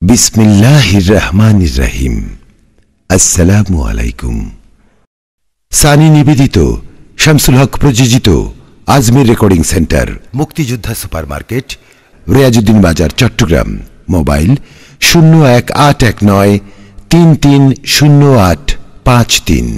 বিসমিল্লাহির রহমানির রহিম। আসসালামু আলাইকুম। সানি নিবেদিত, শামসুল হক প্রযোজিত আজমির রেকর্ডিং সেন্টার, মুক্তিযোদ্ধা সুপারমার্কেট, রিয়াজউদ্দিন বাজার, চট্টগ্রাম। মোবাইল 0189330853।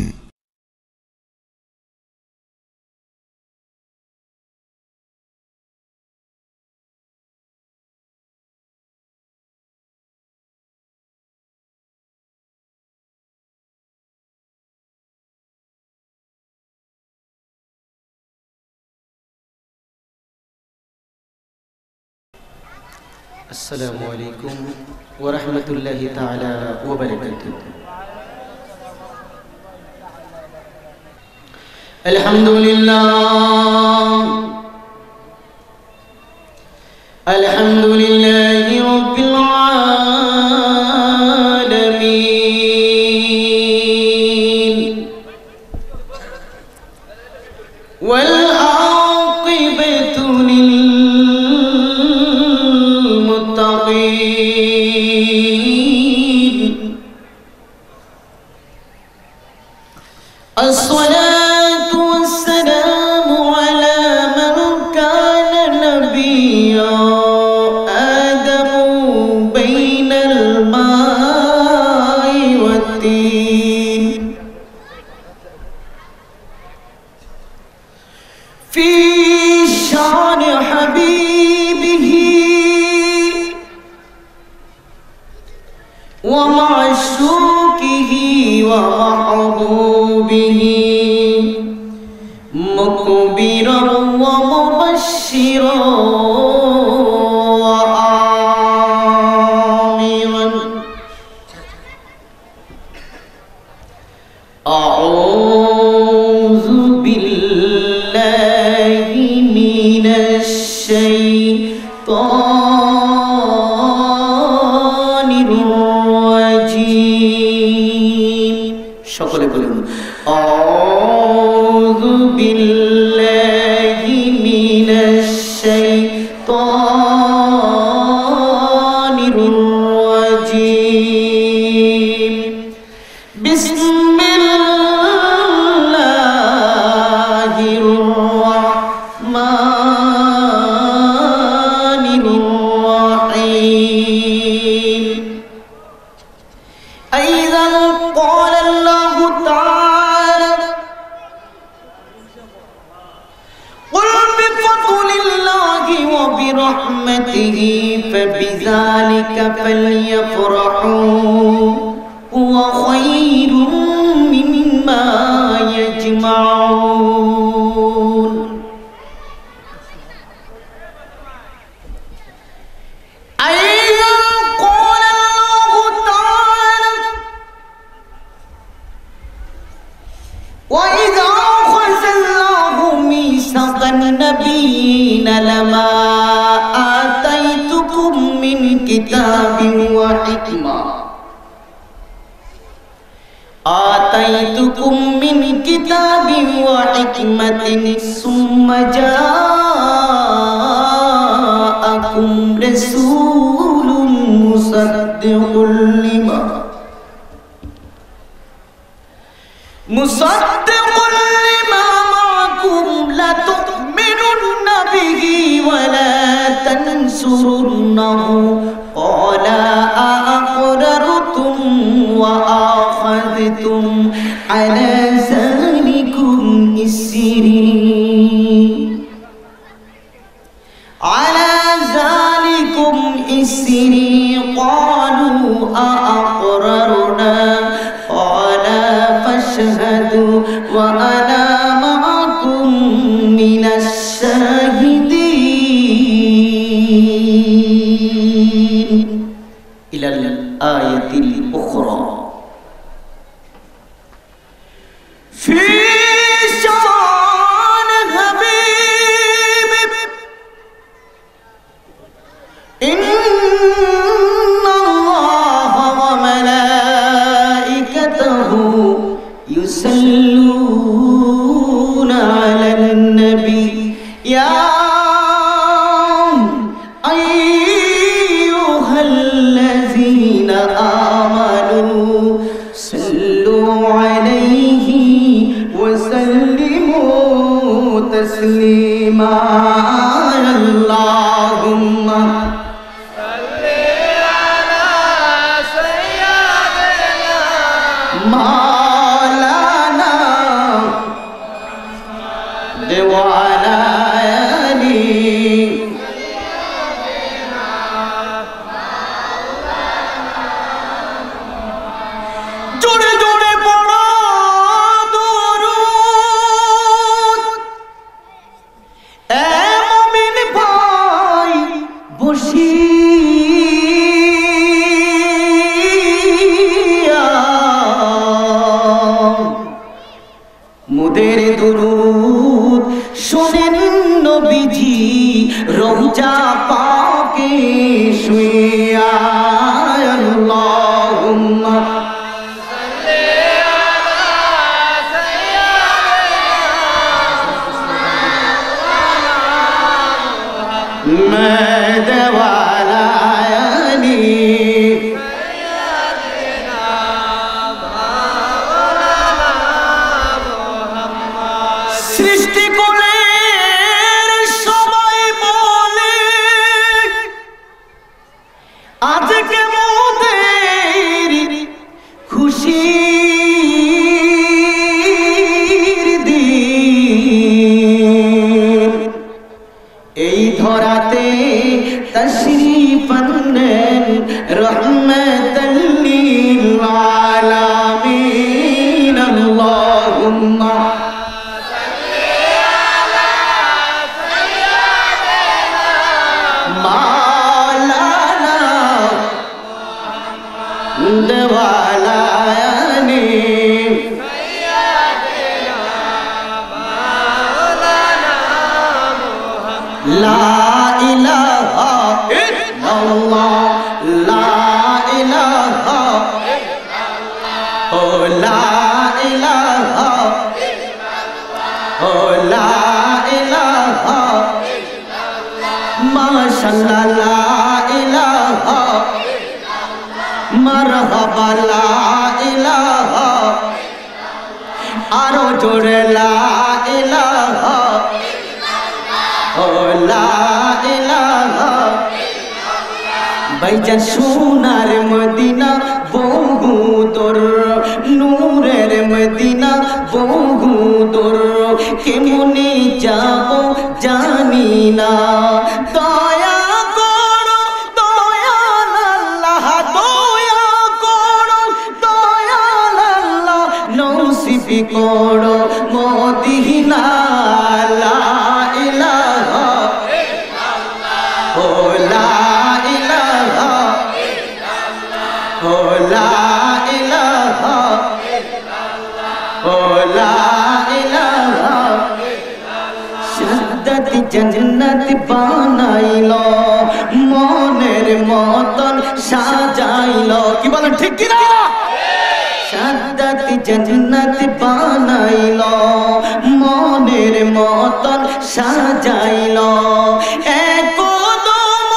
السلام عليكم ورحمة الله تعالى وبركاته. الحمد لله الحمد لله رب العالمين والعاقبة الصلاة والسلام على من كان نبيا آدم بين الماء والطين في شان حبيبه ومعشوقه ومحبوبه مكبرا ومبشرا وآمرا. أعوذ بالله من الشيطان الرجيم. সকলে বলুন আউযু বিল্লাহি মিনাশ শাইতানির রাজীম. বিসমিল্লাহির রাহমানির রাহিম. أيضا قال الله تعالى قل بفضل الله وبرحمته فبذلك فليفرحوا هو خير مما يجمعون. وإذا أخذ الله ميثاق النبيين لما آتيتكم من كتاب وحكمة ثم جاءكم رسول مصدق لما معكم لتؤمنن به ولا تنصرنه قال أأقررتم وأخذتم على ذلكم إسري قالوا أأقررنا قال فاشهدوا وأنا معكم من الشاهدين. إلى الآية الأخرى. في شان حبيب إن الله وملائكته يصلون على النبي يا أيها الذين آمنوا صلوا عليه وسلموا تسليما اللهم صل على سيدنا مولانا وعلى মুদের দুরুদ শোনেন নবীজি রওজা পাকে শুইয়া আল্লাহুম্মা সাল্লি আলা সাইয়্যিদিনা মুহাম্মদ ওয়া আলা আলি সৃষ্টিকুলের সবাই বলে আজকে মোদের খুশির দিন এই ধরাতে তশরীফ আনলেন রহমাতাল লিল আলামিন আল্লাহুম্মা লা ইলাহা ইল্লাল্লাহ লা ইলাহা ইল্লাল্লাহ ও লা ইলাহা ইল্লাল্লাহ ও লা ইলাহা ইল্লাল্লাহ মাশাআল্লাহ লা ইলাহা ইল্লাল্লাহ মারহাবা লা ইলাহা ইল্লাল্লাহ আরো জোরে লা ইলাহা ও লা ইলাহা ইল্লাল্লাহ ভাইজান সোনার মদিনা বহু দূর নূরের মদিনা বহু দূর কেমনে যাব জানি না দয়া করো দয়াল আল্লাহ দয়া করো দয়াল আল্লাহ নসিব করো মদিনা লা ইলাহা ইল্লাল্লাহ ও লা ইলাহা ইল্লাল্লাহ ও লা ইলাহা ইল্লাল্লাহ ও লা ইলাহা ইল্লাল্লাহ শাহাদাত জান্নাত বানাইলো মনের মতন সাজাইলো কি বলেন ঠিক কি না শাহাদাত জান্নাত বানাইলো মনের মতন সাজাইলো এক কদম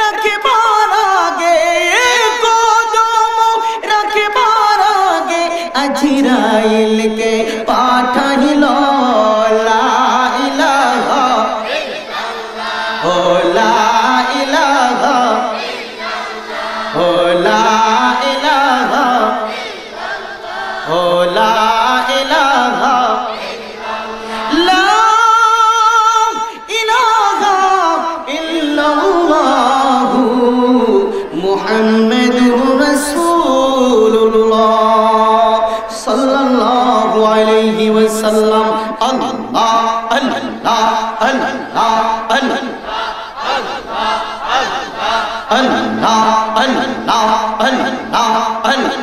রাখবার আগে এক কদম রাখবার আগে আজরাইলকে পাঠাইলো লা ইলাহা ইল্লাল্লাহ ও লা ইলাহা ইল্লাল্লাহ ও লা ইলাহা ও লা ইলাহা লা ইলাহা ইল্লাল্লাহ মুহাম্মাদুর রাসূলুল্লাহ সাল্লাল্লাহু আলাইহি ওয়াসাল্লাম আল্লাহ আল্লাহ আল্লাহ আল্লাহ আল্লাহ আল্লাহ আল্লাহ আল্লাহ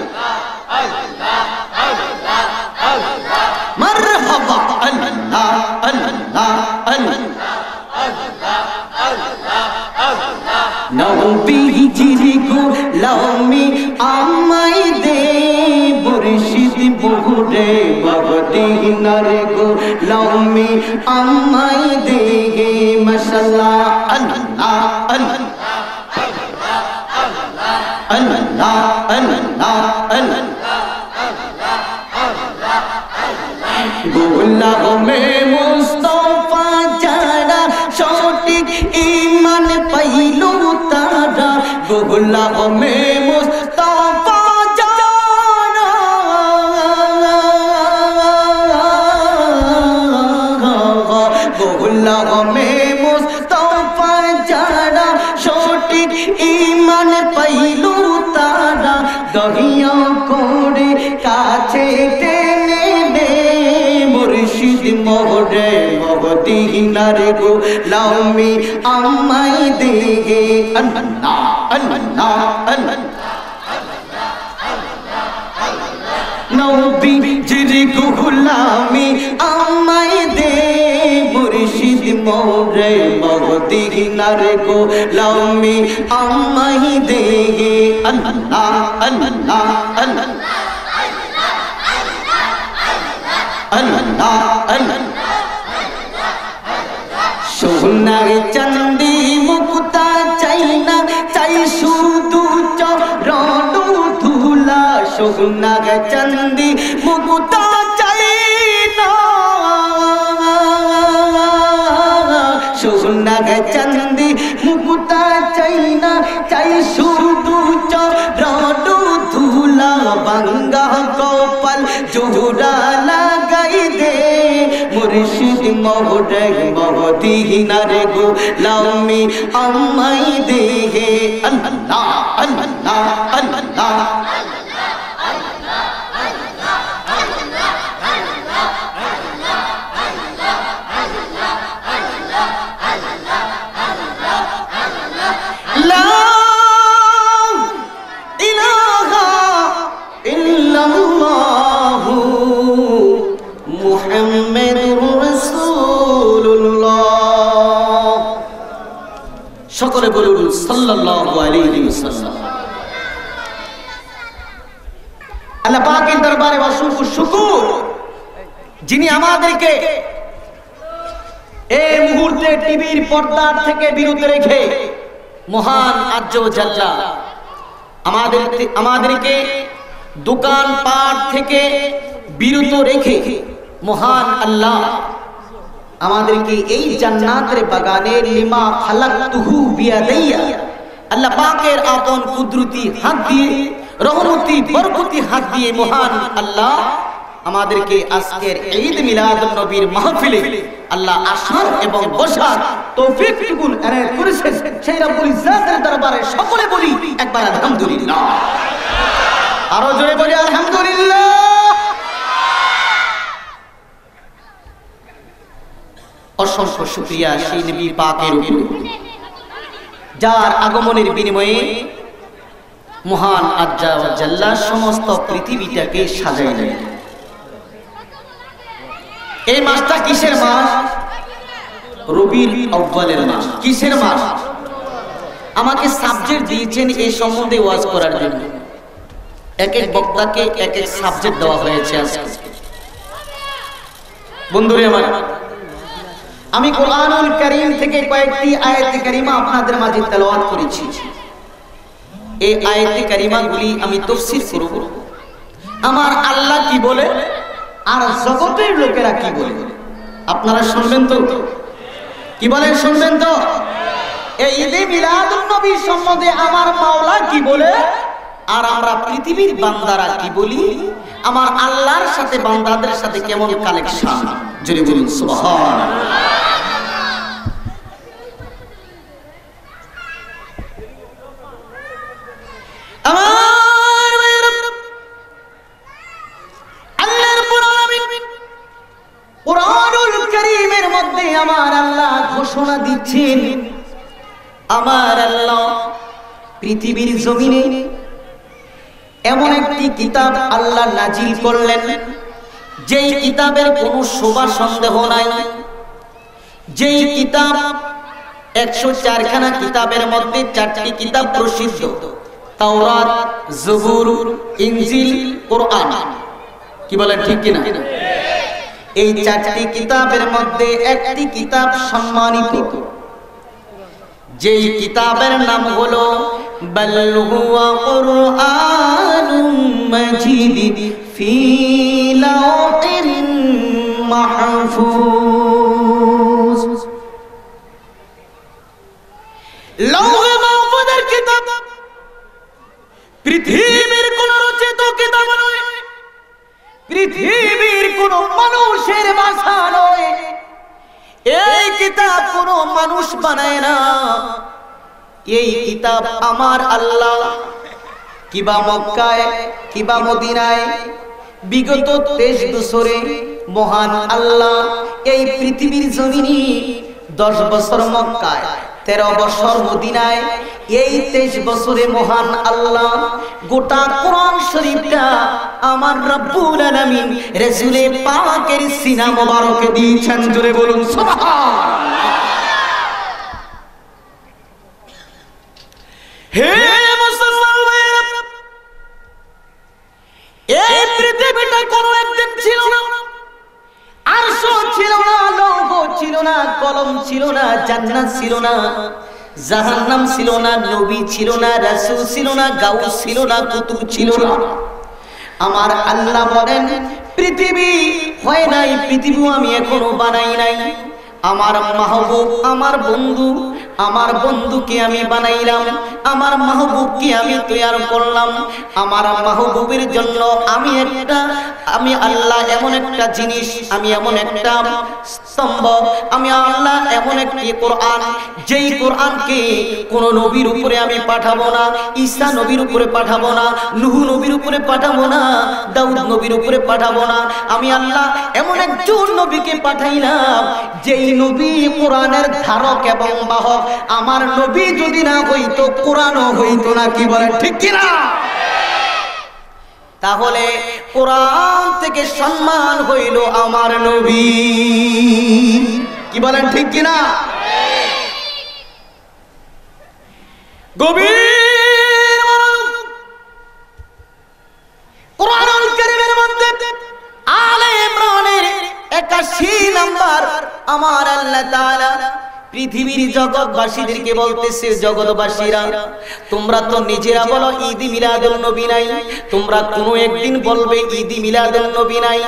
মারহাবা আল্লাহ আল্লাহ আল্লাহ নবীজির গোলামি আমায় দে মুর্শিদ বহুরে মদিনার গোলামি আমায় দে মাশাআল্লাহ আল্লাহ আল্লাহ আল্লাহ আল্লাহ আল্লাহ আল্লাহ গোলামে মুস্তাফা যারা সঠিক ঈমান পাইল তারা গোলামে মুস্তাফা যারা গোলামে মুস্তাফা যারা সঠিক ঈমান পাইল তারা দহিয়া করে কাছে টেনে নে মুর্শিদ মোরে মদিনার গোলামি আমায় দে আল্লাহ আল্লাহ আল্লাহ নবীজির গোলামি আমায় দে মুর্শিদ মোরে মদিনার গোলামি আমায় দে আল্লাহ আল্লাহ আল্লাহ আল্লাহ আল্লাহ সোনার চাঁদি মুক্তা চাই না চাই শুধু চরণ ধুলা সোনার চাঁদি মুক্তা চাই না সোনার চাঁদি মুক্তা চাই না চাই শুধু চরণ ধুলা বাঙ্গা কপাল জোড়া লাগাই দে মুর্শিদ মোরে মদিনার গোলামি আমায় দে আল্লাহ আল্লাহ আল্লাহ লা ইলাহা ইল্লাল্লাহু মুহাম্মাদুর রাসূলুল্লাহ সকলে বলুন সাল্লাল্লাহু আলাইহি ওয়াসাল্লাম। আল্লাহ পাকের দরবারে অসংখ্য শুকর যিনি আমাদেরকে এই মুহূর্তে টিভির পর্দার থেকে বিরত রেখে মহান আজ্জ জাল্লা আমাদেরকে দোকান পাট থেকে বিরত রেখে মহান আল্লাহ আমাদেরকে এই জান্নাতের বাগানে লিমা খালাকতুহু বিয়াদাইয়া আল্লাহ পাকের আপন কুদরতি হাত দিয়ে রহমতি বরকতি হাত দিয়ে মহান আল্লাহ আমাদেরকে আজকের ঈদ মিলাদুন নবীর মাহফিলে আল্লাহ আসার এবং বসার তৌফিক টুকুন এনায়েত করেছেন। সেই রব্বুল ইজ্জাতের দরবারে সকলে বলি একবার আলহামদুলিল্লাহ, আরো জোরে বলি আলহামদুলিল্লাহ। অসংখ্য শুকরিয়া সেই নবী পাকের উপরে যার আগমনের বিনিময়ে মহান আজ্জা ওয়া জাল্লা সমস্ত পৃথিবীটাকে সাজাইলেন। এই মাসটা কিসের মাস? রবিউল আউয়ালের মাস। কিসের মাস? আমাকে সাবজেক্ট দিয়েছেন এই সম্বন্ধে ওয়াজ করার জন্য। এক এক বক্তাকে এক এক সাবজেক্ট দেওয়া হয়েছে আজকে। বন্ধুরা আমার, আমি কোরআনুল কারীম থেকে কয়েকটি আয়াত কারিমা আপনাদের মাঝে তেলাওয়াত করেছি। এই আয়াত কারিমাগুলি আমি তাফসীর করব। আমার আল্লাহ কি বলে আর জগতের লোকেরা কি বলে আপনারা শুনবেন তো? কি বলেন? শুনবেন তো? এই ঈদে মিলাদুন নবী সম্বন্ধে আমার মাওলা কি বলে আর আমরা পৃথিবীর বান্দারা কি বলি, আমার আল্লাহর সাথে বান্দাদের সাথে কেমন কালেকশন, জোরে বলুন সুবহানাল্লাহ। কুরআনুল কারীমের মধ্যে আমার আল্লাহ ঘোষণা দিচ্ছেন, আমার আল্লাহ পৃথিবীর জমিনে এমন একটি কিতাব আল্লাহ নাজিল করলেন, যেই কিতাবের কোনো শোভা সন্দেহ নাই, যেই কিতাব 104 খানা কিতাবের মধ্যে 4টি কিতাব প্রসিদ্ধ, তাওরাত, জবুর, ইনজিল, কোরআন। কি বলেন, ঠিক কিনা? এই 4টি কিতাবের মধ্যে একটি কিতাব সম্মানিত, যেই কিতাবের নাম হলো বাল হুয়া কুরআনুম মাজিদ ফি লাওহিন মাহফুজ। লৌহে মাহফুজের কিতাব পৃথিবীর কোন রচিত কিতাব নয়, পৃথিবীর কোন মানুষের ভাষা নয়, এই কিতাব কোন মানুষ বানায় না। এই কিতাব আমার আল্লাহ কিবা মক্কায় কিবা মদিনায় বিগত 23 বছরে মহান আল্লাহ এই পৃথিবীর জমিনে 10 বছর মক্কায় 13 বছর মদিনায় এই 23 বছরে মহান আল্লাহ গোটা কোরআন শরীফটা আমার রব্বুল আলামিন রাসূলে পাকের সিনা মোবারকে দিয়েছেন। জোরে বলুন সুবহানাল্লাহ। হে মুসলমান ভাইরা, এই পৃথিবীটা কোনো একদিন ছিল না, আরশ ছিল না, লৌহ ছিল না, কলম ছিল না, জান্নাত ছিল না, জাহান্নাম ছিল না, নবী ছিল না, রাসূল ছিল না, গাউস ছিল না, কুতুব ছিল না। আমার আল্লাহ বলেন পৃথিবী হয় নাই, পৃথিবী আমি এখনো বানাই নাই। আমার মাহবুব আমার বন্ধু, আমার বন্ধুকে আমি বানাইলাম, আমার মাহবুবকে আমি তৈরি করলাম। আমার মাহবুবের জন্য আমি আল্লাহ এমন একটা জিনিস, আমি এমন একটা স্তম্ভ, আমি আল্লাহ এমন একটি কোরআন, যেই কোরআনকে কোন নবীর উপরে আমি পাঠাবো না, ঈসা নবীর উপরে পাঠাবো না, নূহ নবীর উপরে পাঠাবো না, দাউদ নবীর উপরে পাঠাবো না। আমি আল্লাহ এমন একজন নবীকে পাঠাইলাম, যেই নবী কোরআনের ধারক এবং বাহক। আমার নবী যদি না হইতো কোরআনও হইতো না। কি বলে ঠিক কিনা? তাহলে কোরআন থেকে সম্মান হইল আমার নবী। কি বলেন ঠিক কিনা? গভীর কোরআনুল কারীমের মধ্যে আলে ইমরানের 81 নাম্বার আমার আল্লাহ তাআলা পৃথিবীর জগৎবাসীদেরকে বলতেছে, জগৎবাসীরা তোমরা তো নিজেরা বলো ঈদ মিলাদুন নবী নাই, তোমরা কোনো একদিন বলবে ঈদ মিলাদুন নবী নাই,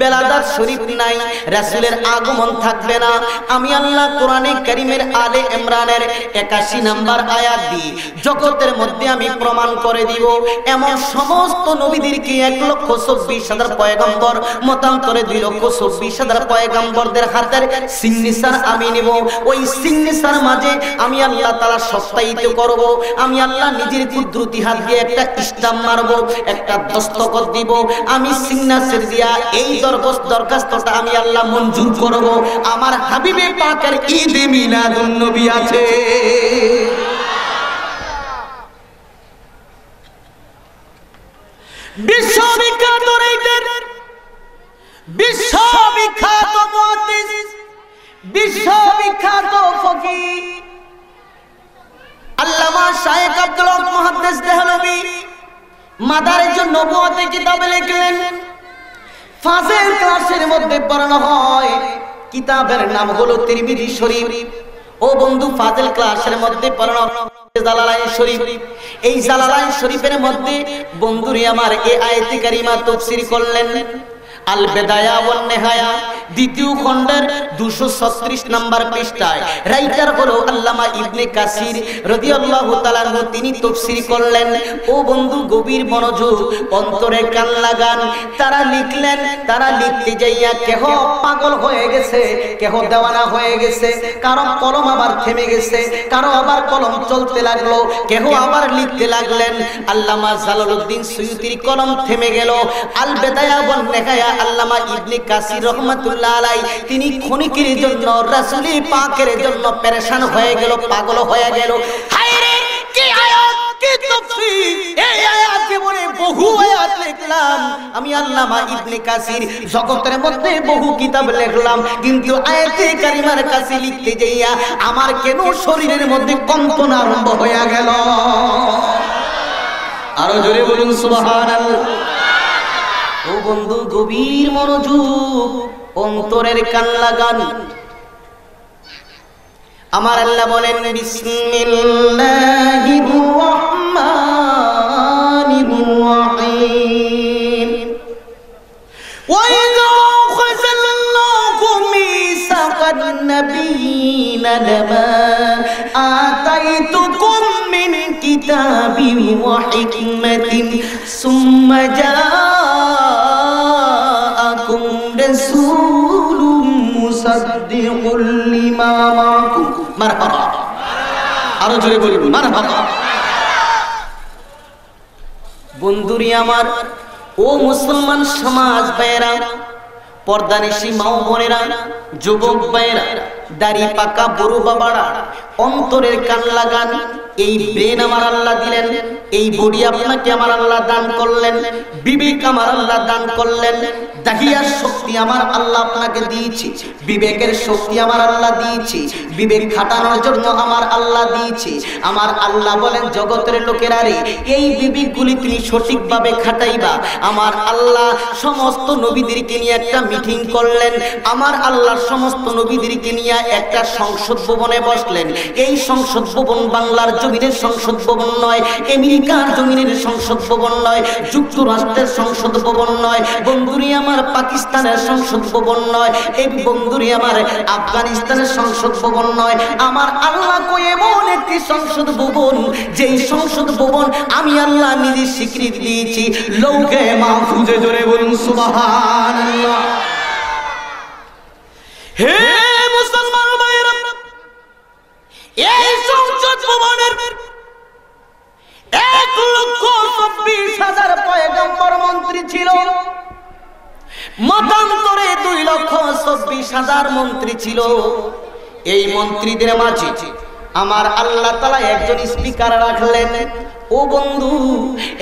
বেলাদাত শরীফ নাই, রাসূলের আগমন থাকবে না। আমি আল্লাহ কোরআনে কারীমের আলে ইমরানের 81 নাম্বার আয়াত দিয়ে জগতের মধ্যে আমি প্রমাণ করে দিব, এমন সমস্ত নবীদেরকে 1,24,000 পয়গম্বর মতান্তরে 2,24,000 পয়গম্বরদের হাতের সিগনেচার আমি নেব। ওই সিগনেচার মাঝে আমি আল্লাহ তাআলা সত্যায়িত করব। আমি আল্লাহ নিজের কুদরতি হাত দিয়ে একটা স্টাম্প মারব, একটা দস্তখত দিব। আমি সিগনেচার দিয়া এই দরখাস্তটা আমি আল্লাহ মঞ্জুর করব। আমার হাবিবে পাকের ঈদ মিলাদুন নবী আছে। বিশ্ববিখ্যাত রাইটার, বিশ্ববিখ্যাত মুহাদ্দিস, বিশ্ববিখ্যাত ফকিহ আল্লামা শায়েখ আব্দুল হক মুহাদ্দিস দেহলভী মাদারিজুন নবুওয়াতে কিতাবে লিখলেন, ফাজিল ক্লাসের মধ্যে পড়ানো হয়, কিতাবের নাম হলো তিরমিজি শরীফ। ও বন্ধু, ফাজিল ক্লাসের মধ্যে পড়ানো জালালাইন শরীফ। এই জালালাইন শরীফের মধ্যে বন্ধুরে আমার এই আয়াতে কারিমা তাফসীর করলেন। আল বেদায়া ওয়ান নেহায়া দ্বিতীয় খণ্ডের 236 নম্বর পৃষ্ঠায় রাইটার হলো আল্লামা ইবনে কাসির রাদিয়াল্লাহু তাআলা আনহু, তিনি তাফসীর করলেন। ও বন্ধু, গভীর মনোযোগ, অন্তরে কান লাগান। তারা লিখলেন, তারা লিখতে যাইয়া কেহ পাগল হয়ে গেছে, কেহ দেওয়ানা হয়ে গেছে, কারো কলম আবার থেমে গেছে, কারো আবার কলম চলতে লাগলো, কেহ আবার লিখতে লাগলেন। আল্লামা জালালউদ্দিন সুয়ুতির কলম থেমে গেল। আল বেদায়া ওয়ান নেহায়া আল্লামা ইবনে কাসির রাহমাতুল্লাহ আলাইহি তিনি ক্ষণিকের জন্য রাসূল পাকের জন্য পেরেশান হয়ে গেল, পাগল হয়ে গেল। হায় রে, কি আয়াত, কি তাফসীর! এই আয়াতে বলে বহু আয়াত লিখলাম আমি আল্লামা ইবনে কাসির, জগতের মধ্যে বহু কিতাব লিখলাম, কিন্তু আয়াতে কারিমার কাছে লিখতে যাইয়া আমার কেন শরীরের মধ্যে কম্পন আরম্ভ হয়ে গেল। আরো জোরে বলুন সুবহানাল্লাহ। ও বন্ধু, গভীর মনোযোগ, অন্তরের কান লাগান। আমার আল্লাহ বলেন, বিসমিল্লাহির রহমানির হিকমাতিন সুম্মা জাআকুম রাসূলুম মুসাদ্দিকুল লিমা মাআকুম। মারহাবা, আরো জোরে বলুন মারহাবা। বন্ধুরি আমার, ও মুসলমান সমাজ ভাইয়েরা, পর্দানিশী মা বোনেরা, যুবক ভাইয়েরা, দাড়ি পাকা বুড়ো বাবারা, অন্তরের কান লাগান। এই ব্রেন আমার আল্লাহ দিলেন, এই বডি আপনাকে আমার আল্লাহ দান করলেন, বিবেক আমার আল্লাহ দান করলেন, দাহিয়ার শক্তি আমার আল্লাহ আপনাকে দিয়েছি, বিবেকের শক্তি আমার আল্লাহ দিয়েছি, বিবেক খাটানোর জন্য আমার আল্লাহ দিয়েছি। আমার আল্লাহ বলেন, জগতের লোকেরা রে, এই বিবেকগুলি তুমি সঠিকভাবে খাটাইবা। আমার আল্লাহ সমস্ত নবীদেরকে নিয়ে একটা মিটিং করলেন, আমার আল্লাহ সমস্ত নবীদেরকে নিয়ে একটা সংসদ ভবনে বসলেন। এই সংসদ ভবন বাংলার জমিনের সংসদ ভবন নয়, আমেরিকার জমিনের সংসদ ভবন নয়, যুক্তরাষ্ট্রের সংসদ ভবন নয়, বন্ধুরি আমার পাকিস্তানের সংসদ ভবন নয়, এই বন্ধুরি আমার আফগানিস্তানের সংসদ ভবন নয়। আমার আল্লাহ কই এমন একটি সংসদ ভবন, যেই সংসদ ভবন আমি আল্লাহ নিজে স্বীকৃতি দিয়েছি, লৌহে মাহফুজে। জোরে বলুন সুবহানাল্লাহ। হে মুসলমান ভাইরা, এই সংসদ ভবনের 1,24,000 পয়গম্বর মন্ত্রী ছিল, মতান্তরে 2,24,000 মন্ত্রী ছিল। এই মন্ত্রীদের মাঝে আমার আল্লাহ তাআলা একজন স্পিকার রাখলেন। ও বন্ধু,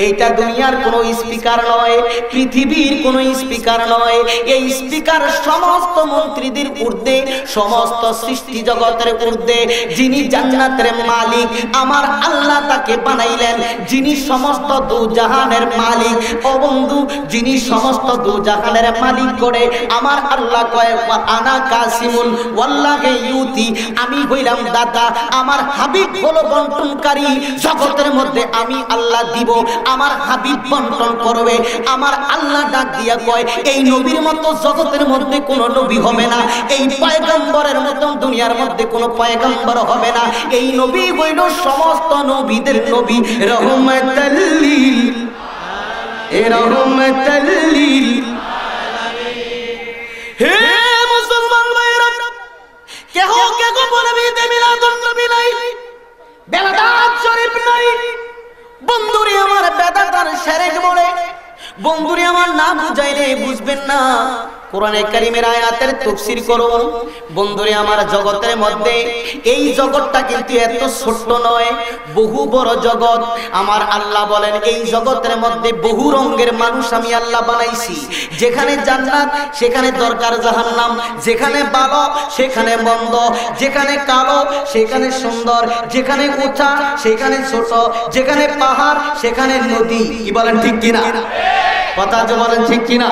এইটা দুনিয়ার কোনো স্পিকার নয়, পৃথিবীর কোনো স্পিকার নয়। এই স্পিকার সমস্ত মন্ত্রীদের ঊর্ধ্বে, সমস্ত সৃষ্টি জগতের ঊর্ধ্বে, যিনি জান্নাতের মালিক আমার আল্লাহ তাকে বানাইলেন, যিনি সমস্ত দুজাহানের মালিক। ও বন্ধু, যিনি সমস্ত দুজাহানের মালিক করে আমার আল্লাহ কয়, আনা কাসিমুন ওয়াল্লাহি ইউতি, আমি হইলাম দাতা, আমার হাবিব হলো বন্টনকারী। জগতের মধ্যে আমি আল্লাহ দিব, আমার হাবিব বন্টন করবে। আমার আল্লাহ ডাক দিয়া কয়, এই নবীর মতো জগতের মধ্যে কোন নবী হবে না, এই পয়গম্বরের মতো দুনিয়ার মধ্যে কোন পয়গম্বর হবে না। এই নবী হইল সমস্ত নবীদের নবী, রহমাতাল লিল আলামিন। হে মুসলমান ভাইরা, কেহ কেহ বলবি দে মিলাদুন নবী নাই, বেলাদাত শরীফ নাই। বন্ধুরে আমার, বেদাতার শিরক বলে। বন্ধুরে আমার, না বুঝাইলে বুঝবেন না। কোরআনে কারীমের আয়াতের তাফসীর করুন। বন্ধুরে আমার, জগতের মধ্যে এই জগৎটা কিন্তু এত ছোট নয়, বহু বড় জগৎ। আমার আল্লাহ বলেন, এই জগতের মধ্যে বহু রঙের মানুষ আমি আল্লাহ বানাইছি। যেখানে জান্নাত সেখানে দরকার জাহান্নাম, যেখানে ভালো সেখানে মন্দ, যেখানে কালো সেখানে সুন্দর, যেখানে উঁচা সেখানে ছোট, যেখানে পাহাড় সেখানে নদী। কি বলেন ঠিক কিনা? কথা যে বলেন ঠিক কিনা?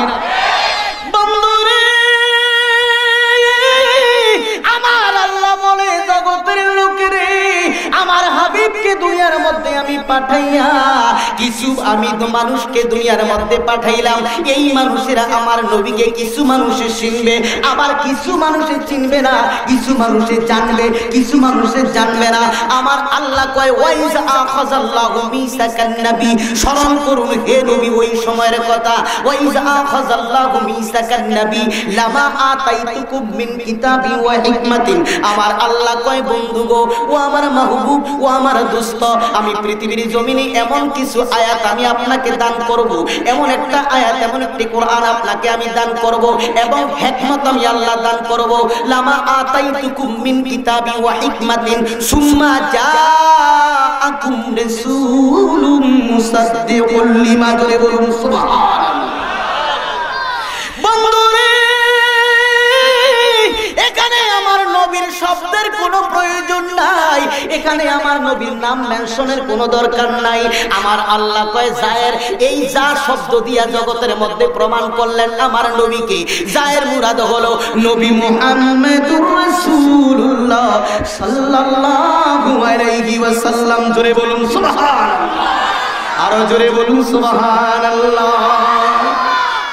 আমার আল্লাহ বলে, জগতের লোকেরে আমার হাবিবকে দুনিয়ার মধ্যে আমি পাঠাইয়া কিছু আমি তো মানুষকে দুনিয়ার মধ্যে পাঠাইলাম। এই মানুষেরা আমার নবীকে কিছু মানুষে চিনবে, আবার কিছু মানুষে চিনবে না, কিছু মানুষে জানবে, কিছু মানুষে জানবে না। আমার আল্লাহ কয়, ওয়াইজ আখাযাল্লাহু মিসাকান নবী, স্মরণ করুন হে নবী ওই সময়ের কথা। ওয়াইজ আখাযাল্লাহু মিসাকান নবী লামা আতাইতুকুম মিন কিতাবি ওয়া হিকমাতিন। আমার আল্লাহ কয়, বন্ধু গো, ও আমার মাহবুব, ও আমার দোস্ত, আমি পৃথিবীর জমিনে এমন কিছু আয়াত আমি আপনাকে দান করব, এমন একটা আয়াত, এমন একটি কোরআন আপনাকে আমি দান করব, এবং হিকমত আমি আল্লাহ দান করব। লামা আতাইতুকুম মিন কিতাবি ওয়া হিকমাতিন সুম্মা জাআকুম রাসূলুম মুসাদ্দিকুল লিমা। জোরে বলুন সুবহানাল্লাহ। বন্ধুরে, এখানে আমার নবীর শব্দের কোনো প্রয়োজন নাই, এখানে আমার নবীর নাম মেনশনের কোনো দরকার নাই। আমার আল্লাহ কয়, জায়ের, এই যা শব্দ দিয়া জগতের মধ্যে প্রমাণ করলেন আমার নবীকে। জায়ের মুরাদ হলো নবী মুহাম্মদুর রাসূলুল্লাহ সাল্লাল্লাহু আলাইহি ওয়াসাল্লাম। জোরে বলুন সুবহানাল্লাহ, আরো জোরে বলুন সুবহানাল্লাহ।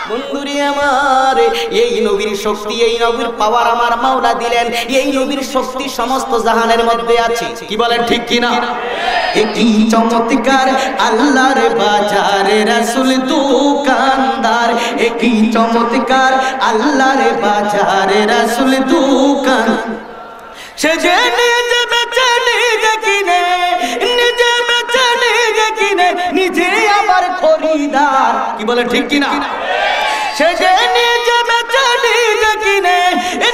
বন্ধুরে আমার, এই নবীর শক্তি, এই নবীর পাওয়ার আমার মাওলা দিলেন। এই নবীর শক্তি সমস্ত জাহানের মধ্যে আছে। কি বলেন ঠিক কি না? কি চমৎকার আল্লাহর বাজারে রাসূল দোকানদার, কি চমৎকার আল্লাহর বাজারে রাসূল দোকান। সে যে নিজে বেচে নিজে কিনে, নিজে বেচে নিজে কিনে, নিজে আবার খরিদার। কি বলে ঠিক কিনা? সে যে নিজে বেচে নিজে কিনে,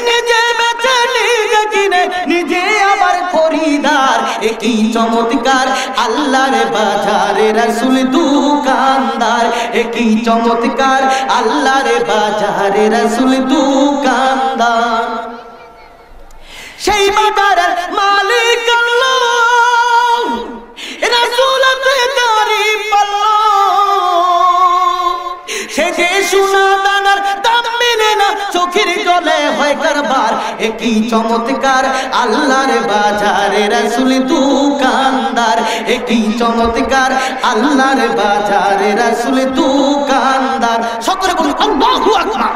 নিজে বেচে নিজে কিনে, নিজে আবার খরিদার। কি চমৎকার আল্লাহর বাজারে রাসূল দোকানদার, কি চমৎকার আল্লাহর বাজারে রাসূল দোকানদার। সেই বাজারের মালিক আল্লাহ, রাসূলতে তারিফ আল্লাহ। সে যে সোনা দানার দাম মেনে না, চোখের জলে হয় কারবার। কি চমৎকার আল্লাহর বাজারে রাসূল দোকানদার, কি চমৎকার আল্লাহর বাজারে রাসূল দোকানদার। সকলে বলুন আল্লাহু আকবার,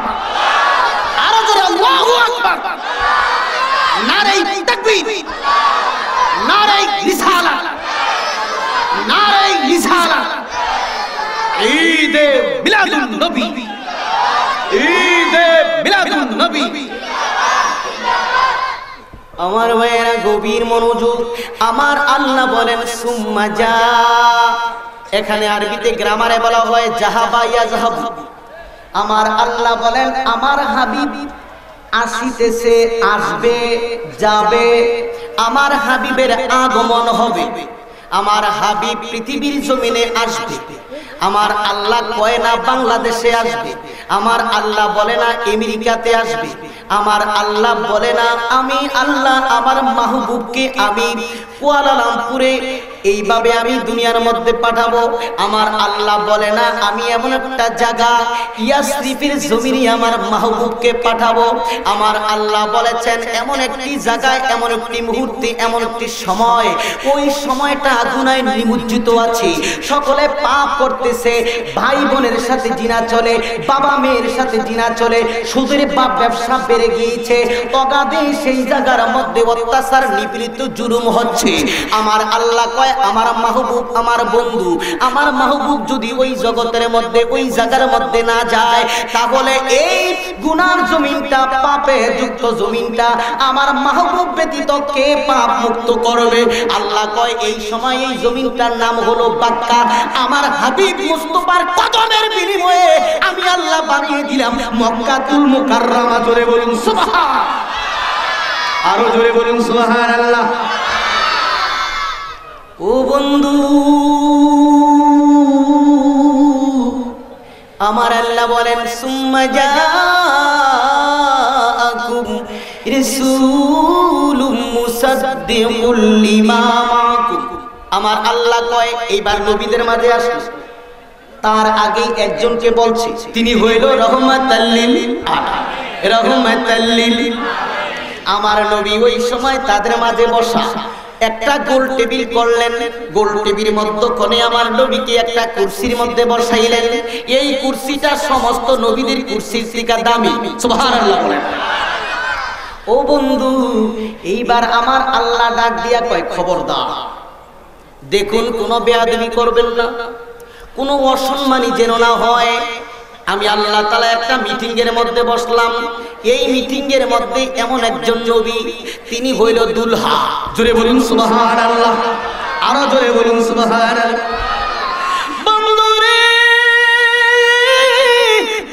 আরো জোরে আল্লাহু আকবার। নারে তাকবীর, নারে রিসালাত, নারে রিসালাত। ঈদে মিলাদুন নবী, ঈদে মিলাদুন নবী। আমার ভাইয়েরা গভীর মনোযোগ। আমার আল্লাহ বলেন সুম্মা যা, এখানে আরবিতে গ্রামারে বলা হয় যাহাবা ইয়াযহাবু। আমার আল্লাহ বলেন আমার হাবিব আসিতেছে, আসবে, যাবে। আমার হাবিবের আগমন হবে। আমার হাবিব পৃথিবীর জমিনে আসবে। আমার আল্লাহ কয় না বাংলাদেশে আসবে, আমার আল্লাহ বলে না আমেরিকাতে আসবে, আমার আল্লাহ বলে না আমি আল্লাহ আমার মাহবুবকে আমি কুয়ালালামপুরে এইভাবে আমি দুনিয়ার মধ্যে পাঠাবো। আমার আল্লাহ বলে না আমি এমন একটা জায়গা ইয়াসরিফের জমিনে আমার মাহবুবকে পাঠাবো। আমার আল্লাহ বলেছেন এমন একটি জায়গায়, এমন একটি মুহূর্তে, এমন একটি সময়, ওই সময়টা গুনাহে নিমজ্জিত আছে। সকলে পাপ করতেছে, ভাই বোনের সাথে জিনা চলে, বাবা মেয়ের সাথে জিনা চলে, সুদের বাপ ব্যবসা বেড়ে গিয়েছে, অগাধে সেই জায়গার মধ্যে অত্যাচার, নিপীড়িত, জুলুম হচ্ছে। আমার আল্লাহ কয় আমার মাহবুব, আমার বন্ধু, আমার মাহবুব যদি ওই জগতের মধ্যে, ওই জায়গার মধ্যে না যায়, তাহলে এই গুনার জমিনটা, পাপে যুক্ত জমিনটা আমার মাহবুব ব্যতীত কে পাপ মুক্ত করবে? আল্লাহ কয় এই সময় এই জমিনটার নাম হলো বাক্কা। আমার হাবিব মুস্তাফার কদমের বিনিময়ে আমি আল্লাহ বানিয়ে দিলাম মক্কাতুল মুকাররমা। জোরে বলুন সুবহান, আরো জোরে বলুন সুবহানাল্লাহ। ও বন্ধু, আমার আল্লাহ বলেন সুম্মা জাআকুম রাসূলুম মুসাদ্দিকুল লিমা মাআকুম। আমার আল্লাহ কয় এইবার নবীদের মাঝে আসে, তার আগে একজনকে বলছে, তিনি হইল রহমাতাল লিল আলামিন, রহমাতাল লিল। আমার নবী ওই সময় তাদের মাঝে বসা, একটা গোল টেবিল করলেন, গোল টেবিলের মধ্যখানে আমার নবীকে একটা কুরসির মধ্যে বসাইলেন। এই কুরসিটা সমস্ত নবীদের কুরসির থেকে দামি। সুবহানাল্লাহ বলেন। ও বন্ধু, এইবার আমার আল্লাহ ডাক দিয়া কয় খবরদার, দেখুন কোনো বেয়াদবি করবেন না, কোনো অসম্মানী যেন না হয়। আমি আল্লাহ তাআলা একটা মিটিং এর মধ্যে বসলাম। এই মিটিং এর মধ্যে এমন একজন নবী, তিনি হইল দুলহা। জোরে বলুন সুবহানাল্লাহ, আরো জোরে বলুন সুবহানাল্লাহ। বন্ধুরে,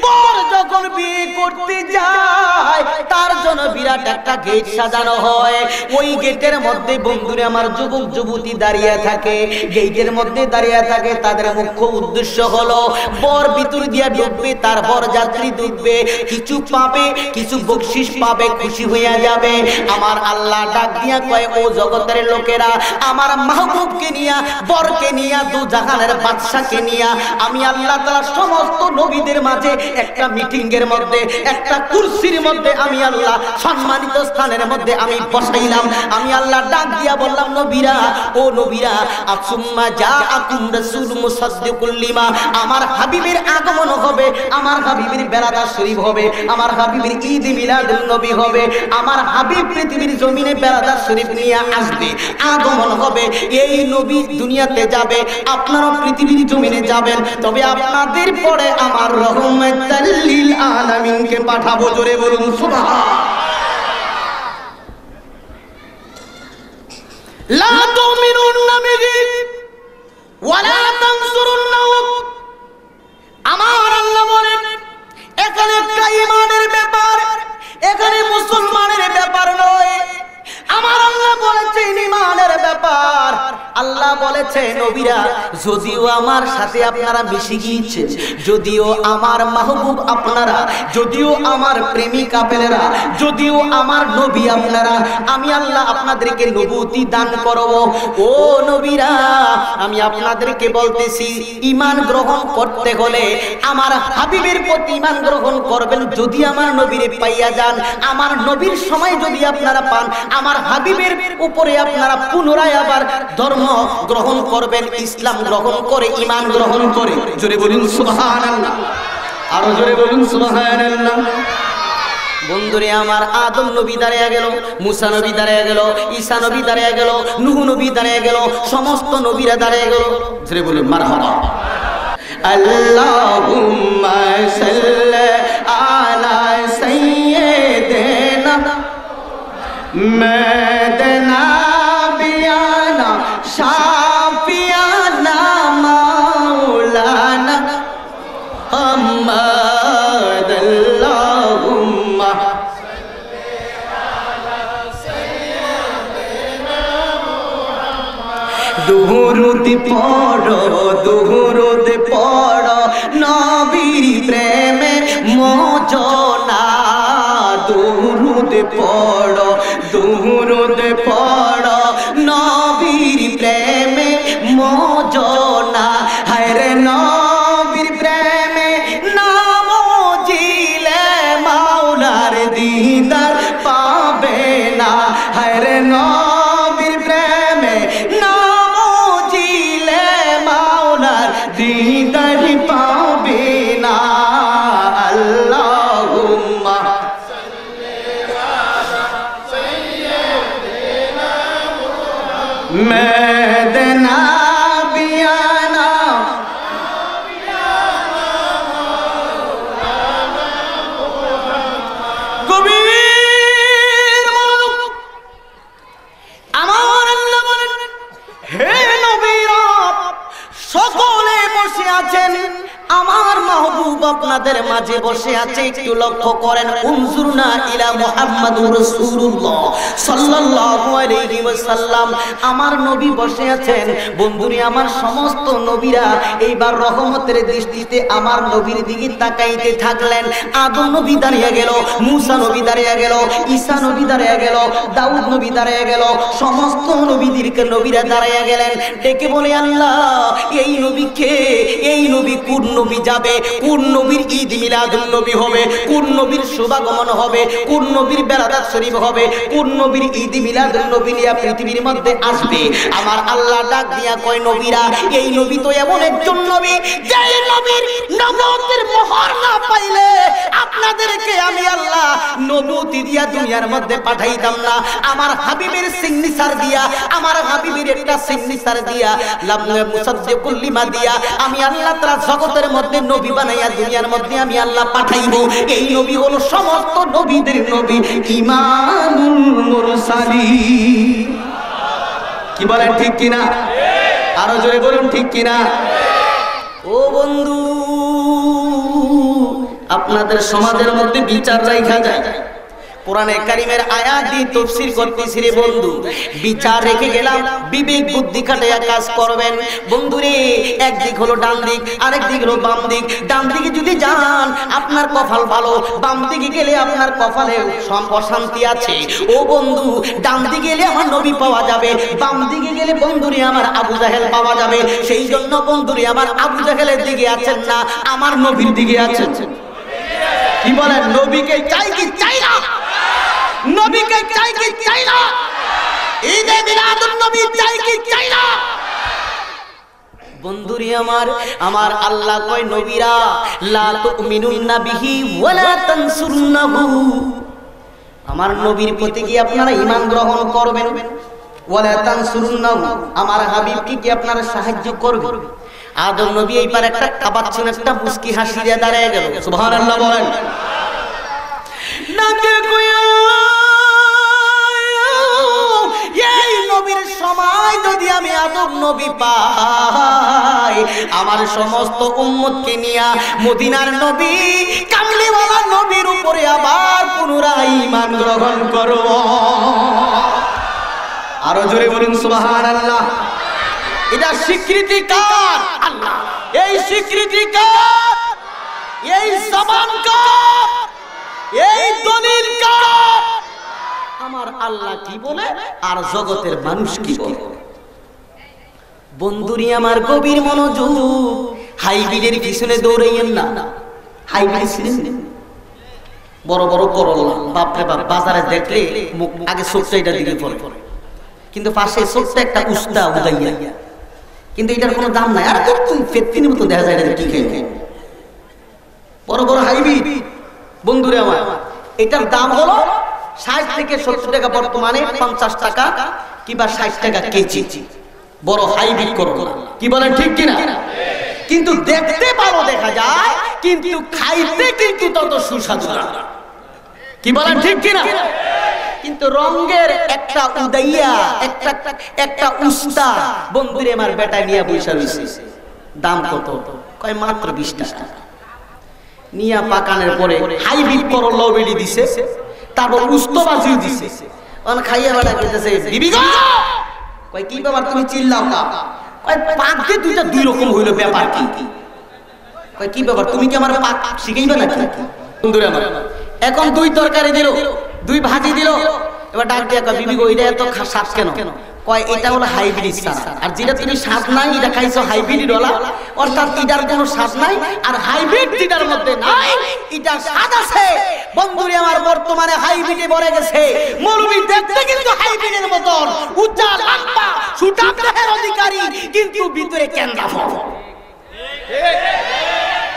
বর যখন বিয়ে করতে যায় তার জন্য বিরাট একটা গেট সাজানো হয়। ওই গেটের মধ্যে বন্ধুরে আমার যুবক যুবতী দাঁড়িয়ে থাকে, গেটের মধ্যে দাঁড়িয়ে থাকে। তাদের মুখ্য উদ্দেশ্য হলো বর ভিতর দিয়া ঢুকবে, তার বর যাত্রী ঢুকবে, কিছু পাবে, কিছু বকশিশ পাবে, খুশি হইয়া যাবে। আমার আল্লাহ ডাক দিয়া কয় ও জগতের লোকেরা, আমার মাহবুবকে নিয়া, বরকে নিয়া, দু জাহানের বাদশাকে নিয়া আমি আল্লাহ তাআলা সমস্ত নবীদের মাঝে একটা মিটিং এর মধ্যে, একটা কুরসির মধ্যে আমি আল্লাহ সম্মানিত স্থানের মধ্যে আমি বসাইলাম। আমি আল্লাহ ডাক দিয়া বললাম, নবীরা, ও নবীরা, আসুম্মা জাআকুম রাসূলুম মুসাদ্দিকুল লিমা, আমার হাবিবের আগমন হবে, আমার হাবিবের বেলাদা শরীফ হবে, আমার হাবিবের ঈদ মিলাদুন নবী হবে, আমার হাবিব পৃথিবীর জমিনে বেলাদা শরীফ নিয়ে আসবে, আগমন হবে। এই নবী দুনিয়াতে যাবে, আপনারা পৃথিবীর জমিনে যাবেন, তবে আপনাদের পরে আমার রহমাতাল লিল আলামিনকে পাঠাবো। জোরে বলুন সুবহান। লা তুমিনুন্না বিহি ওয়ালা তানসুরুন্নাহু, আমার আল্লাহ বলেন এখানে একটা ঈমানের ব্যাপার, এখানে মুসলমানের ব্যাপার নয়। আমার আল্লাহ বলেছেন ঈমানের ব্যাপার। আল্লাহ বলেছে, নবীরা, যদিও আমার সাথে আপনারা মিশে গিয়েছেন, যদিও আমার মাহবুব আপনারা, যদিও আমার প্রেমিক আপনারা, যদিও আমার নবী আপনারা, আমি আল্লাহ আপনাদেরকে নবুয়তি দান করব। ও নবীরা, আমি আপনাদেরকে বলতেছি, ঈমান গ্রহণ করতে হলে আমার হাবিবের প্রতি ঈমান গ্রহণ করবেন। যদি আমার নবীরে পাইয়া যান, আমার নবীর সময় যদি আপনারা পান, আমার হাবিবের উপরে আপনারা পুনরায় আবার ধর্ম গ্রহণ করবেন, ইসলাম গ্রহণ করে, ঈমান গ্রহণ করে। জোরে বলুন সুবহানাল্লাহ, আরো জোরে বলুন সুবহানাল্লাহ। বন্ধুরে আমার, আদম নবী দাঁড়িয়ে গেল, মুসা নবী দাঁড়িয়ে গেল, ঈসা নবী দাঁড়িয়ে গেল, নূহ নবী দাঁড়িয়ে গেল, সমস্ত নবীরা দাঁড়িয়ে গেল। জোরে বলুন মারহাবা। আল্লাহুম্মা সাল্লি আলা সাইয়্যিদিনা মদনা বিয়ানা শাফিয়ানা মাওলানা মুহাম্মদ। আল্লাহুম্মা সাল্লি আলা সাইয়্যিদিনা মুহাম্মদ। দুরূদ পড়ো, দুরূদ পড়ো নবীর প্রেমে মজনা, দুরূদ পড়ো, দুরূদ পড়ো নবীর প্রেমে মজনা। হায়রে নবীর প্রেমে নাম জিলে মাওলার দিদার পাবে না। হায়রে নবীর প্রেমে নাম জিলে মাওলার দিদার পাবে না। আল্লাহুম্মা মদনা বিয়ানা কবির মুলুক। আমার আল্লাহ বলেন, হে নবীরা, সকলে বসে আছেন, আমার মাহবুব আপনাদের মাঝে বসে আছে। একটু লক্ষ্য করেন, উনজুরনা ইলা মুহাম্মাদুর রাসূলুল্লাহ সাল্লাল্লাহু আলাইহি ওয়াসাল্লাম, আমার নবী বসে আছেন। বন্ধুরে আমার, সমস্ত নবীরা এইবার রহমতের দৃষ্টিতে আমার নবীর দিকে তাকাইতে থাকলেন। আদম নবী দাঁড়িয়ে গেল, মুসা নবী দাঁড়িয়ে গেল, ঈসা নবী দাঁড়িয়ে গেল, দাউদ নবী দাঁড়িয়ে গেল, সমস্ত নবীদেরকে নবীরা দাঁড়িয়ে গেলেন। ডেকে বলে, আল্লাহ, এই নবী কে? এই নবী কোন নবী যাবে? কোন নবীর ঈদ মিলাদুন নবী হবে? কোন নবীর শুভাগমন হবে? কোন নবীর বেলাদাত শরীফ হবে? কোন নবীর ঈদ মিলাদুন নবী নিয়ে পৃথিবীর মধ্যে আসবে? আমার আল্লাহ ডাক দিয়া কয়, নবীরা, এই নবী তো এমন একজন নবী, যে নবীর নবুয়তের মোহর না পাইলে আপনাদেরকে আমি আল্লাহ নবুয়তি দিয়া দুনিয়ার মধ্যে পাঠাইতাম না। আমার হাবিবের সিগনেচার দিয়া, আমার হাবিবের একটা সিগনেচার দিয়া, লামনা মুসাদ্দিকুল লিমা দিয়া আমি আল্লাহ তাআলা জগতের মধ্যে নবী বানাইয়া দুনিয়ার মধ্যে আমি আল্লাহ পাঠাইবো। এই নবী হলো সমস্ত নবীদের নবী, ইমামুল মুরসালিন। কি বলেন, ঠিক কিনা? আরো জোরে বলুন, ঠিক কিনা? ও বন্ধু, আপনাদের সমাজের মধ্যে বিচার রাখা যায়। কোরআনে কারীমের আয়াত দিয়ে তাফসীর করতেছি রে বন্ধু। বিচার রেখে গেলাম, বিবেক বুদ্ধি খাটাইয়া কাজ করবেন। বন্ধুরে, একদিক হলো ডান দিক, আরেক দিক হলো বাম দিক। ডান দিকে যদি যান আপনার কপাল ভালো, বাম দিকে গেলে আপনার কপালে অশান্তি আছে। ও বন্ধু, ডান দিকে গেলে আমার নবী পাওয়া যাবে, বাম দিকে গেলে বন্ধুরে আমার আবু জাহেল পাওয়া যাবে। সেই জন্য বন্ধুরে আমার আবু জাহেলের দিকে আছেন না, আমার নবীর দিকে আছেন। কি বলেন, নবীকে চাই কি চাই না? নবীকে চাই কি চাই না? ঈদে মিলাদুন নবী চাই কি চাই না? বন্ধুরি আমার আল্লাহ কয় নবীরা লা তুমিনুন্না বিহি ওয়ালা তানসুরুন্নাহু, আমার নবীর প্রতি কি আপনারা ঈমান গ্রহণ করবেন? ওয়ালা তানসুরুন্নাহু, আমার হাবিবকে কি আপনারা সাহায্য করবেন? আদম নবী এইবার একটা কাবাচ্ছেন, একটা মুস্কি হাসি দিয়ে দাঁড়িয়ে গেল। সুবহানাল্লাহ বলেন। নাকে কইয়া এই নবীর সময় যদি আমি আদম নবী পাই, আমার সমস্ত উম্মতকে নিয়ে মদিনার নবী কামলিওয়ালা নবীর উপরে আবার পুনরায় ঈমান গ্রহণ করব। আরো জোরে বলুন সুবহানাল্লাহ। এটা স্বীকৃতি কার? আল্লাহ। এই স্বীকৃতি কার? এই জবান কার? এই দলিল কার? আমার আল্লাহ কি বলে আর জগতের মানুষ কি বলে। বন্ধুরি আমার গভীর মনোযোগ, হাইব্রিডের পিছনে দৌড়াইয়েন না। হাইব্রিড ছিলেন বড় বড় করলা, বাপরে বাপ, বাজারে দেখলে মুখ আগে চোখটা এটা দিকে পড়ে, কিন্তু পাশে ছোট্ট একটা উস্তা উদাইয়া, কিন্তু এটার কোনো দাম নাই। আর তুই ফেত্তিনের মতো দেখা যায় না, কি খাই বড় বড় হাইব্রিড। বন্ধুরে আমার, এটার দাম হলো 60 থেকে 70 টাকা, বর্তমানে 50 টাকা কিংবা 60 টাকা কেজি। বড় হাইব্রিড করলা, কি বলেন ঠিক কিনা? কিন্তু দেখতে ভালো দেখা যায়, কিন্তু খাইতে কিন্তু তত সুস্বাদু না, কি বলেন ঠিক কিনা? কিন্তু রঙের একটা উদাইয়া, একটা উস্তা বন্ধুরে আমার বেটা নিয়ে বসে রইছে। দাম কত? কয় মাত্র 20 টাকা। নিয়া পাকানোর পরে হাইব্রিড করলা বেড়ি দিছে, তারপর উস্তবাজিও দিছে। অন খাইয়া বেটা কইতেছে, বিবি গো, কয় কি ব্যাপার তুমি চিল্লাও না? কয় পাক দিয়ে দুইটা দুই রকম হইলো, ব্যাপার কি? কয় কি ব্যাপার, তুমি কি আমার পাক শিখাইবে নাকি? বন্ধুরে আমার, এখন দুই তরকারি দিল, দুই ভাজি দিল, এবার ডাক দিয়া কয় বিবি গো, এটা এত স্বাদ কেন? কয় এটা হলো হাইব্রিড ছাড়া, আর যেটা তুমি স্বাদ নাই এটা খাইছো হাইব্রিড ওলা, অর্থাৎ এটার কোনো স্বাদ নাই, আর হাইব্রিড যেটার মধ্যে নাই এটা স্বাদ আছে। বন্ধুরে আমার, বর্তমানে হাইব্রিডে ভরে গেছে। মৌলবি দেখতে কিন্তু হাইব্রিডের মতন উজ্জ্বল লম্বা সুঠাম দেহের অধিকারী, কিন্তু ভিতরে কেন্দ্রা ফল।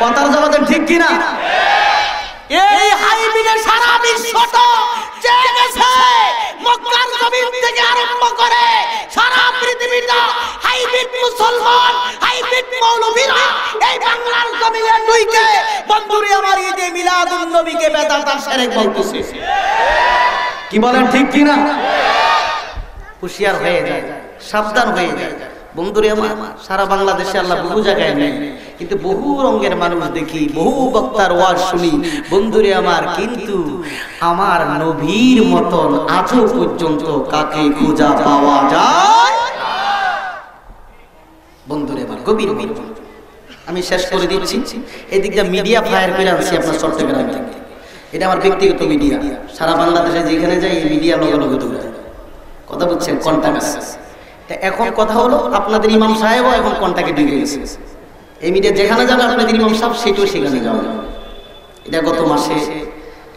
কথার জবাব ঠিক কিনা? এই হাইব্রিডের সারা বিশ্বটা চেয়ে গেছে। মক্কার জমিন থেকে আরম্ভ করে সারা পৃথিবীটা হাইব্রিড মুসলমান, হাইব্রিড মৌলবীরা এই বাংলার জমিনে ঢুকে বন্ধুরে আমার ঈদে মিলাদুন নবীকে বেদাত আর শিরক বলতেছে। কি বলেন ঠিক কিনা? হুঁশিয়ার হয়ে যায়, সাবধান হয়ে যায়। বন্ধুরে আমার, সারা বাংলাদেশে আল্লাহ বহু জায়গায় নেই, কিন্তু বহু রঙের মানুষ দেখি, বহু বক্তার ওয়াজ শুনি। বন্ধুরে আমার, কিন্তু আমার নবীর মতন আজও পর্যন্ত কাকে খুঁজা পাওয়া যায়? বন্ধুরে আমার, গভীর আমি শেষ করে দিচ্ছি। এদিকটা মিডিয়া ফায়ার করে আনছি আপনার চট্টগ্রাম থেকে। এটা আমার ব্যক্তিগত মিডিয়া, সারা বাংলাদেশে যেখানে যাই এই মিডিয়া লগে দৌড়ে কথা বলছেন, কন্টাক্ট। এখন কথা হলো, আপনাদের ইমাম সাহেবও এখন কন্টাক্টে ঢুকে গেছে। এই মিডিয়া যেখানে যাবে আপনাদের ইমাম সাহেব সেটাও সেখানে যাবে। এটা গত মাসে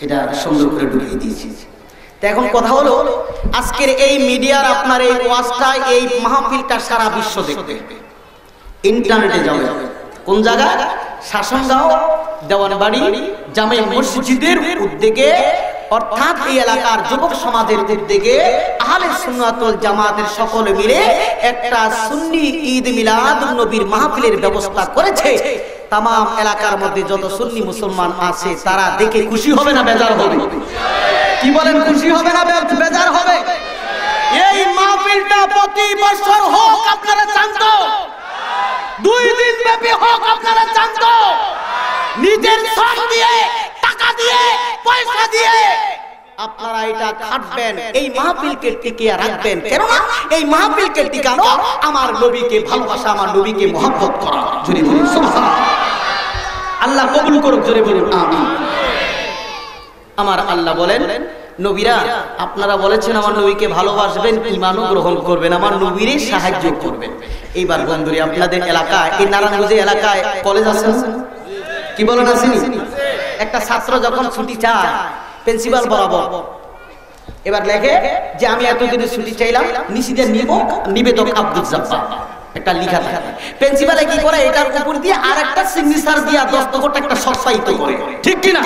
এটা সুন্দর করে ঢুকিয়ে দিয়েছি। তো এখন কথা হলো, আজকের এই মিডিয়ার আপনার এই ওয়াজটা, এই মাহফিলটা সারা বিশ্ব দেখবে, ইন্টারনেটে যাবে। কোন জায়গা? শাসনগাঁও দেওয়ানবাড়ি জামে মসজিদের উদ্যোগে, অর্থাৎ এই এলাকার যুবক সমাজের উদ্যোগে আহলে সুন্নাত ওয়াল জামাতের সকলে মিলে একটা সুন্নি ঈদ মিলাদুন নবীর মাহফিলের ব্যবস্থা করেছে। তাম এলাকার মধ্যে যত সুন্নি মুসলমান আছে তারা দেখে খুশি হবে না বেজার হবে? কি বলেন, খুশি হবে না বেজার হবে? এই মাহফিলটা প্রতি বছর হোক, আপনারা চান তো? 2 দিন ব্যাপী হোক, আপনারা চান তো? নিজের শ্রম দিয়ে, টাকা দিয়ে, পয়সা দিয়ে আপনারা এটা খাটবেন, এই মাহফিলকে টিকিয়ে রাখবেন। কেননা এই মাহফিলকে টিকানো আমার নবীকে ভালোবাসা, আমার নবীকে মহব্বত করা। জোরে বলুন সুবহানাল্লাহ। আল্লাহ কবুল করুক, জোরে বলুন আমিন। আমার আল্লাহ বলেন, নবীরা আপনারা বলেছেন আমার নবীকে ভালোবাসবেন, ঈমানও গ্রহণ করবেন, আমার নবীরে সাহায্য করবেন। এইবার বন্ধুরা, আপনাদের এলাকায়, এই নারায়ণগঞ্জ এলাকায় কলেজ আছে না? কি বলেন, আসেনি? একটা ছাত্র যখন ছুটি চায় প্রিন্সিপাল বরাবর, এবার লেখে যে আমি এতদিনের ছুটি চাইলাম, নিশিদে নিবেদক আব্দুল জব্বার, একটা লেখা থাকে। প্রিন্সিপালে কি করে, এটার উপর দিয়ে আরেকটা সিগনেচার দিয়া দস্তখত একটা সত্যায়িত করে, ঠিক কি না?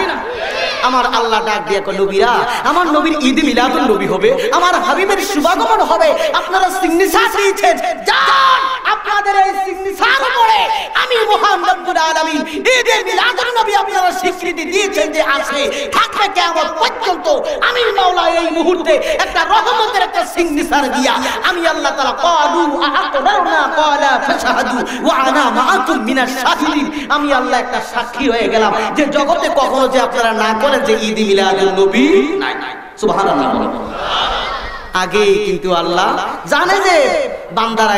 আমার আল্লাহ ডাক দিয়ে কয়, নবীরা, আমার নবীর ঈদ মিলাদুন নবী হবে, আমার হাবিবের শুভাগমন হবে, আপনারা সিগনেচার দিয়েছেন, যান আপনাদের এই সিগনেচার পড়ে আমি মহান রব্বুল আলামিন ঈদ মিলাদুন নবী আপনারা স্বীকৃতি দিয়েছেন যে আছে, থাকবে কিয়ামত পর্যন্ত। আমি মাওলা এই মুহূর্তে একটা রহমতের একটা সিগনেচার দিয়া আমি আল্লাহ তাআলা ক্বালু আ'আকরারনা ক্বালা ফাশহাদু ওয়া আনা মাআকুম মিনাশ শাহিদিন, আমি আল্লাহ একটা সাক্ষী হয়ে গেলাম যে জগতে কখনো যে আপনারা না করেন যে ঈদ মিলাদুন নবী নাই। সুবহানাল্লাহ। আগে কিন্তু আল্লাহ জানে যে বান্দারা